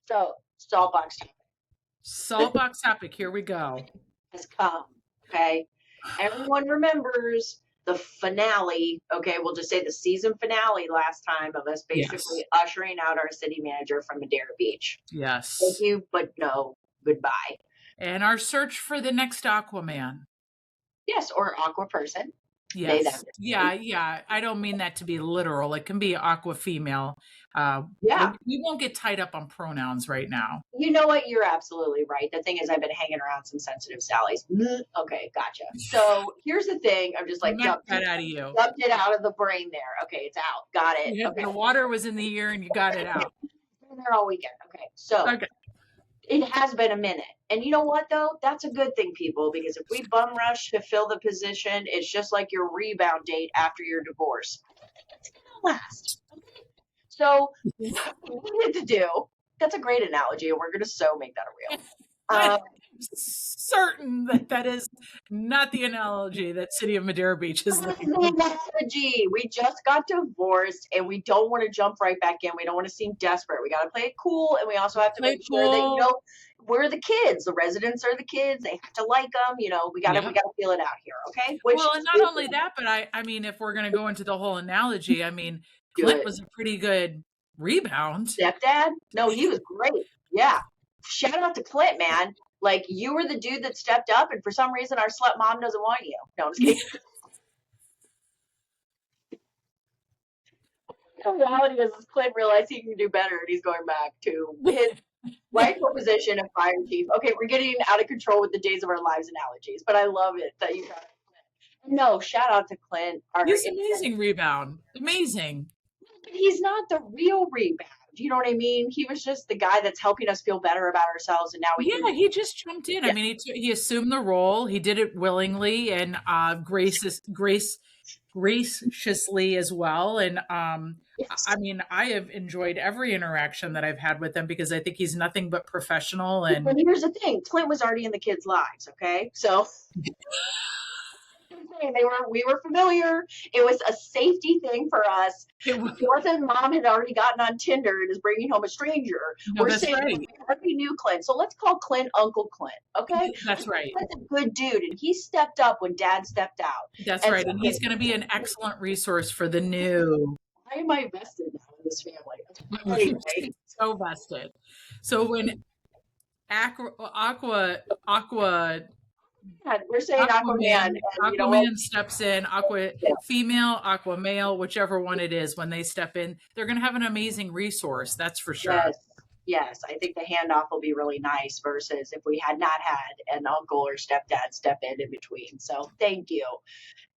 So, Saltbox topic Saltbox topic. Here we go. has come. Okay. Everyone remembers the finale. Okay. We'll just say the season finale last time of us Yes. basically ushering out our city manager from Madeira Beach. Thank Yes. you, but no. Goodbye. And our search for the next Aquaman. Yes. Or Aqua person. They, them. Yes. Yeah. Yeah. I don't mean that to be literal. It can be aqua female. Yeah. We won't get tied up on pronouns right now. You know what? You're absolutely right. The thing is, I've been hanging around some sensitive Sallys. Okay, gotcha. So here's the thing. I'm just like Knock that out of you. dumped it out of the brain there. Okay, it's out. Got it. Yeah, Okay. the water was in the ear and you got it out. Been there all weekend. Okay, so it has been a minute. And you know what, though? That's a good thing, people, because if we bum rush to fill the position, it's just like your rebound date after your divorce. It's going to last. Okay. So what we needed to do, that's a great analogy, and we're going to so make that a real. I'm certain that is not the analogy that City of Madeira Beach is looking for. Analogy. We just got divorced, and we don't want to jump right back in. We don't want to seem desperate. We got to play it cool, and we also have to make sure that, you know, we're the kids. The residents are the kids. They have to like them. You know, we got to feel it out here, okay? Well, and not only that, but I mean, if we're going to go into the whole analogy, I mean, Clint was a pretty good rebound. Stepdad? No, he was great. Yeah. Shout out to Clint, man. Like, you were the dude that stepped up, and for some reason, our slut mom doesn't want you. No, I'm just kidding. The reality is, Clint realized he can do better, and he's going back to his rightful position of fire chief. Okay, we're getting out of control with the days of our lives analogies, but I love it that you got it. No, shout out to Clint. He's amazing rebound. Amazing. But he's not the real rebound. You know what I mean? He was just the guy that's helping us feel better about ourselves, and now he just jumped in. Yeah. I mean, he assumed the role. He did it willingly and graciously as well. And yes. I mean, I have enjoyed every interaction that I've had with him because I think he's nothing but professional. And here's the thing: Clint was already in the kids' lives. Okay, so. We were familiar. It was a safety thing for us. It wasn't mom had already gotten on Tinder and is bringing home a stranger. No, we're saying right. We already knew Clint, so let's call Clint Uncle Clint. Okay, that's right. Clint's a good dude, and he stepped up when Dad stepped out. That's right, and he's going to be an excellent resource for the new. Why am I vested now in this family? Anyway. So vested. So when Aqua. We're saying Aquaman. Aquaman steps in, Aqua female, Aqua male, whichever one it is. When they step in, they're going to have an amazing resource. That's for sure. Yes. I think the handoff will be really nice versus if we had not had an uncle or stepdad step in between. So thank you.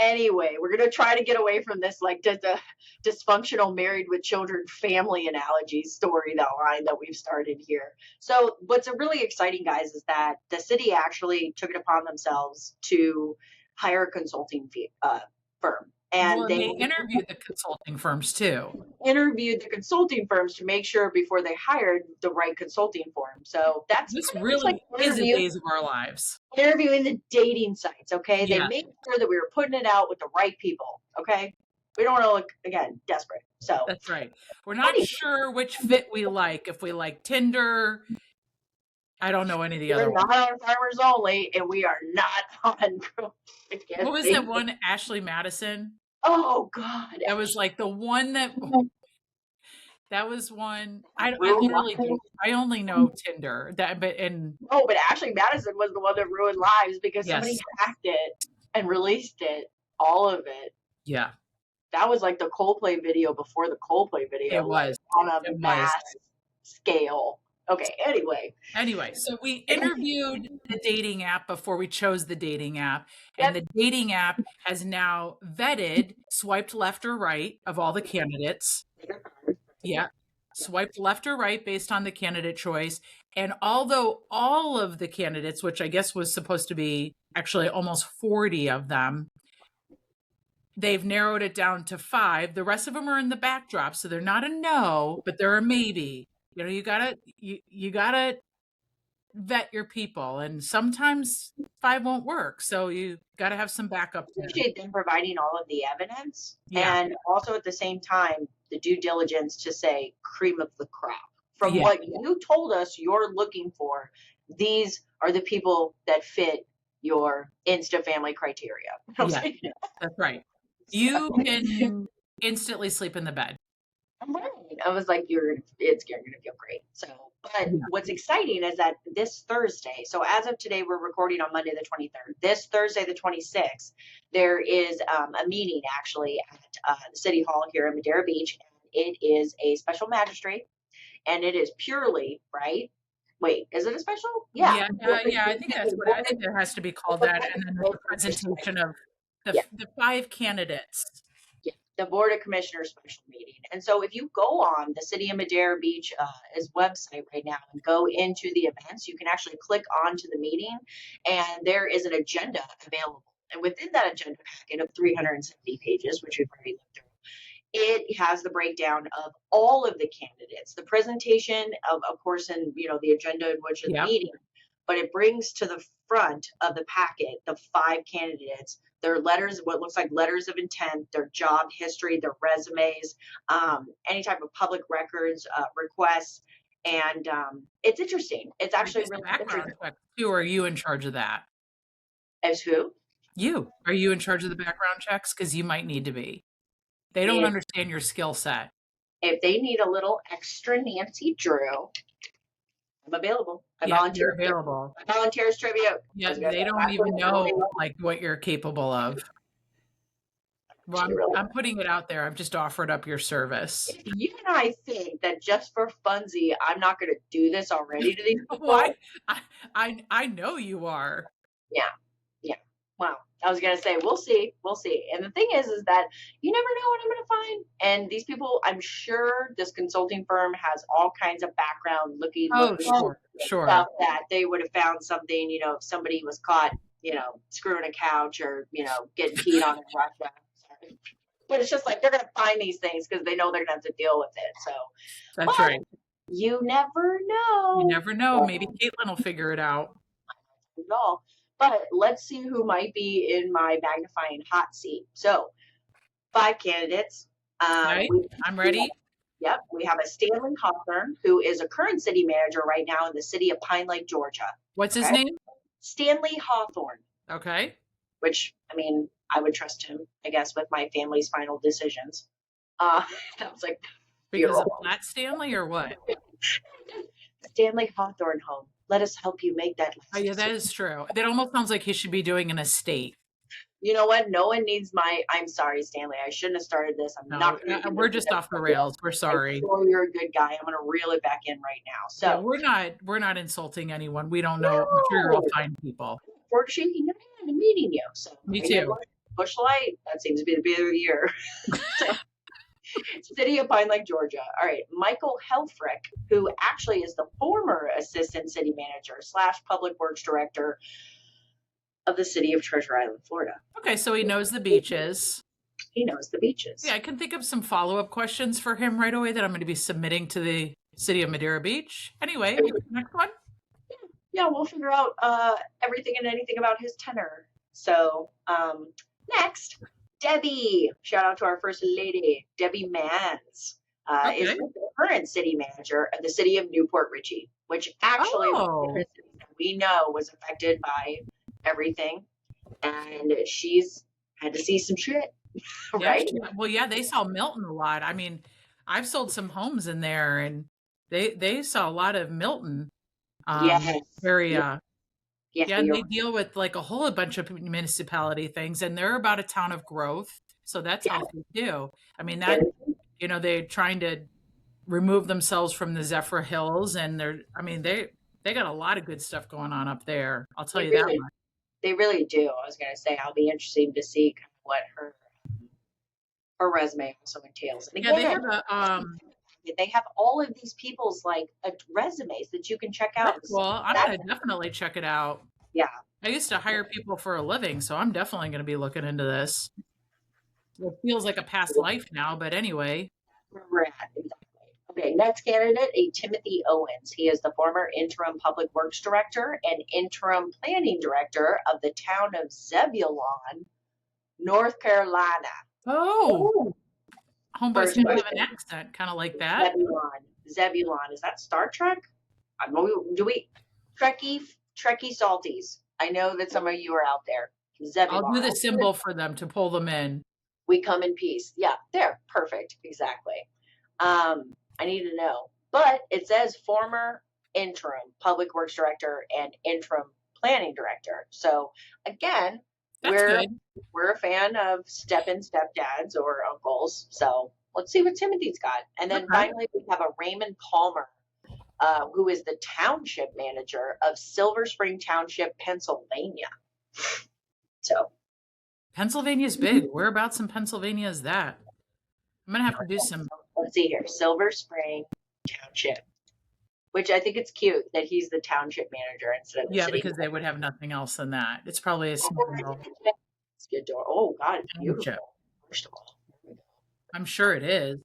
Anyway, we're going to try to get away from this like the dysfunctional married with children family analogy story line that we've started here. So what's really exciting, guys, is that the city actually took it upon themselves to hire a consulting firm. And they interviewed the consulting firms too. Interviewed the consulting firms to make sure before they hired the right consulting firm. So this really is the days of our lives. Interviewing the dating sites, okay? They made sure that we were putting it out with the right people, okay? We don't want to look, again, desperate. So that's right. We're not sure which fit we like. If we like Tinder, I don't know any of the other ones. We're not on Farmers Only, and we are not on. What was that one? Ashley Madison. Oh God! That was like the one that. That was one. I only know Tinder. But Ashley Madison was the one that ruined lives because somebody hacked it and released it, all of it. Yeah. That was like the Coldplay video before the Coldplay video. It was on a mass scale. Okay, anyway. So we interviewed the dating app before we chose the dating app. And the dating app has now vetted, swiped left or right of all the candidates. Yeah. Swiped left or right based on the candidate choice. And although all of the candidates, which I guess was supposed to be actually almost 40 of them, they've narrowed it down to 5. The rest of them are in the backdrop. So they're not a no, but they're a maybe. You know, you gotta vet your people, and sometimes 5 won't work. So you gotta have some backup. I appreciate them providing all of the evidence, and also at the same time the due diligence to say cream of the crop from Yeah. what you told us you're looking for, these are the people that fit your Insta family criteria. I was Yeah, like, that's right. You can instantly sleep in the bed. right. I was like, it's going to feel great. So, but Yeah. what's exciting is that this Thursday, so as of today, we're recording on Monday, the 23rd. This Thursday, the 26th, there is a meeting actually at the City Hall here in Madeira Beach. And it is a special magistrate, and it is purely, right? Wait, is it a special? Yeah. Yeah, I think I think there has to be called that, and then there's a presentation of Yeah. the 5 candidates. Yeah, the Board of Commissioners special meeting. And so if you go on the City of Madeira Beach website right now and go into the events, you can actually click onto the meeting, and there is an agenda available. And within that agenda packet of 370 pages, which we've already looked through, it has the breakdown of all of the candidates, the presentation of course, and the agenda in which of the Yep. meeting, but it brings to the front of the packet the 5 candidates, their letters, what looks like letters of intent, their job history, their resumes, any type of public records requests, and it's interesting. It's actually really Background interesting. check too. Are you in charge of that? As who? Are you in charge of the background checks? Because you might need to be. They don't If, understand your skill set. if they need a little extra Nancy Drew, I'm available. I Yeah, you're volunteer. available. I volunteer as tribute. Yeah, they don't even know like what you're capable of. Well, I'm putting it out there. I've just offered up your service. If you and I think that just for funsies, I'm not going to do this already to these people. Why? I know you are. Yeah. Wow. I was going to say, we'll see. And the thing is that you never know what I'm going to find. And these people, I'm sure this consulting firm has all kinds of background looking sure. stuff that they would have found something, if somebody was caught, screwing a couch or, getting peed on in Russia. Sorry. But it's just like they're going to find these things because they know they're going to have to deal with it. So that's right. You never know. You never know. Maybe Caitlin will figure it out. No. But let's see who might be in my magnifying hot seat. So, 5 candidates. Okay, I'm ready. Yep. We have a Stanley Hawthorne, who is a current city manager right now in the city of Pine Lake, Georgia. What's his name? Stanley Hawthorne. Okay. Which, I would trust him, I guess, with my family's final decisions. That was like, because of Flat Stanley or what? Stanley Hawthorne home. Let us help you make that. Oh, yeah, that is true. That almost sounds like he should be doing an estate. You know what? No one needs I'm sorry, Stanley. I shouldn't have started this. We're just off the rails. We're sorry. I'm sure you're a good guy. I'm going to reel it back in right now. So yeah, we're not insulting anyone. We don't know. I'm sure you're all fine people. We're shaking your hand and meeting you. So me too. Bush Light. That seems to be the beer of the year. City of Pine Lake, Georgia. All right. Michael Helfrich, who actually is the former assistant city manager / public works director of the city of Treasure Island, Florida. Okay, so he knows the beaches. He knows the beaches. Yeah, I can think of some follow-up questions for him right away that I'm going to be submitting to the city of Madeira Beach. Anyway, next one. Yeah, we'll figure out everything and anything about his tenor. So, next, Debbie. Shout out to our first lady, Debbie Mans. Is the current city manager of the city of Newport Richey, which actually we know was affected by everything, and she's had to see some shit, right? Yeah, they saw Milton a lot. I've sold some homes in there, and they saw a lot of Milton. Area. Yeah, and they deal with like a whole bunch of municipality things, and they're about a town of growth, so that's healthy too. They're trying to remove themselves from the Zephyr Hills, and they got a lot of good stuff going on up there. I'll tell you that much. They really do. I was going to say, I'll be interested to see kind of what her resume also entails. And again, they have all of these people's resumes that you can check out. Well, I'm going to definitely check it out. Yeah. I used to hire people for a living, so I'm definitely going to be looking into this. It feels like a past life now, but anyway. Right, exactly. Okay, next candidate, Timothy Owens. He is the former interim public works director and interim planning director of the town of Zebulon, North Carolina. Oh. Homeboy's going to have an accent, kind of like that. Zebulon. Zebulon. Is that Star Trek? Do we Trekkie Salties? I know that some of you are out there. I'll do Zebulon. the symbol for them to pull them in. We come in peace. Yeah, there. Perfect. Exactly. I need to know. But it says former interim public works director and interim planning director. So again, That's good. we're a fan of step-in stepdads or uncles. So let's see what Timothy's got. And then finally we have a Raymond Palmer, who is the township manager of Silver Spring Township, Pennsylvania. So Pennsylvania's big. Whereabouts in Pennsylvania is that? I'm gonna have to do some. Let's see here. Silver Spring Township, which I think it's cute that he's the township manager instead of the city because they would have nothing else than that. It's probably a small door. Oh God, it's beautiful. First of all, I'm sure it is.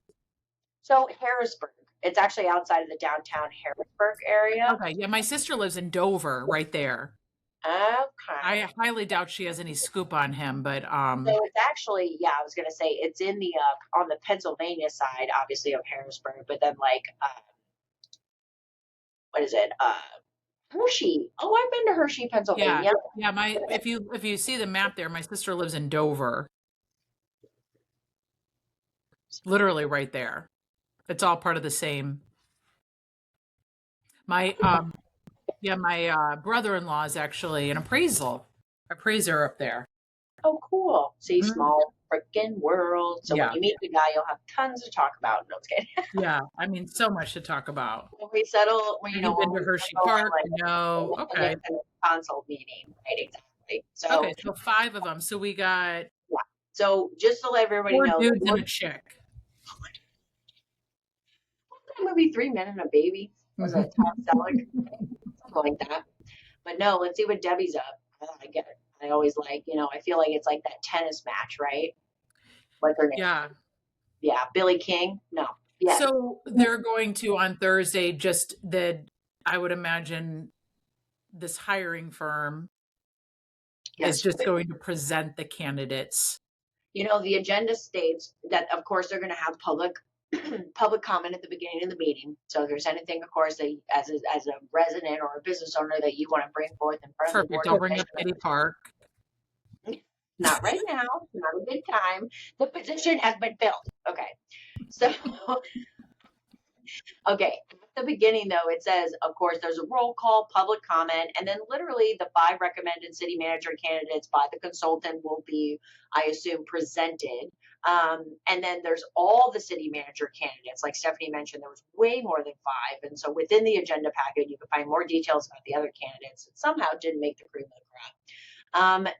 So Harrisburg. It's actually outside of the downtown Harrisburg area. Okay, yeah, my sister lives in Dover, right there. Okay. I highly doubt she has any scoop on him, but So it's actually, yeah, I was gonna say it's in the on the Pennsylvania side, obviously, of Harrisburg, but then like what is it? Hershey. Oh, I've been to Hershey, Pennsylvania. Yeah. If you see the map there, my sister lives in Dover. Literally right there. It's all part of the same. My my brother-in-law is actually an appraiser up there. Oh, cool. See, small freaking world. So when you meet the guy, you'll have tons to talk about. No, it's kidding. Yeah, I mean, so much to talk about. When we settle, when you've been to Hershey Park, okay. Consult meeting, right? Exactly. So 5 of them. So we got So just to let everybody 4 know, dudes and a chick. That movie 3 Men and a Baby was a Tom Selleck, something like that. But no, let's see what Debbie's up. I get it. I always like, I feel like it's like that tennis match, right? Like her name. Yeah. Billie King. No. Yeah. So they're going to on Thursday. Just that I would imagine this hiring firm is just going to present the candidates. The agenda states that, of course, they're going to have public comment at the beginning of the meeting. So if there's anything, of course, that as a resident or a business owner that you want to bring forth in front of the board. Don't bring up Kitty Park. Not right now. Not a good time. The position has been filled. Okay. So, okay. At the beginning, though, it says, of course, there's a roll call, public comment, and then literally the 5 recommended city manager candidates by the consultant will be, I assume, presented. And then there's all the city manager candidates. Like Stephanie mentioned, there was way more than 5. And so within the agenda packet, you can find more details about the other candidates that somehow didn't make the cream of the crop.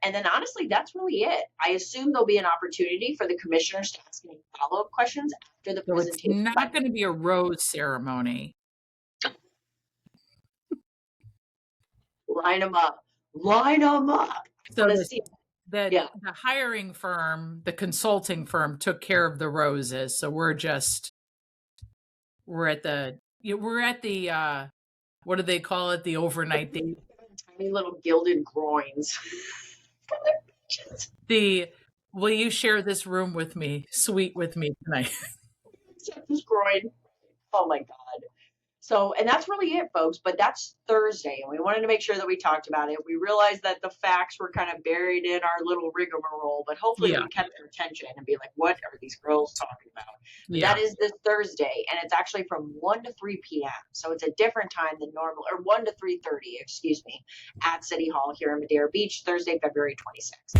And then honestly, that's really it. I assume there'll be an opportunity for the commissioners to ask any follow-up questions after the presentation. It's not going to be a rose ceremony. Line them up. So the hiring firm, the consulting firm took care of the roses. So we're at the what do they call it? The overnight date. Tiny little gilded groins. Will you share this room with me, suite with me tonight? This groin. Oh my God. So, and that's really it, folks. But that's Thursday, and we wanted to make sure that we talked about it. We realized that the facts were kind of buried in our little rigmarole, but hopefully we kept their attention and be like, what are these girls talking about? That is this Thursday, and it's actually from 1 to 3 p.m. So it's a different time than normal, or 1 to 3:30, excuse me, at City Hall here in Madeira Beach, Thursday, February 26th.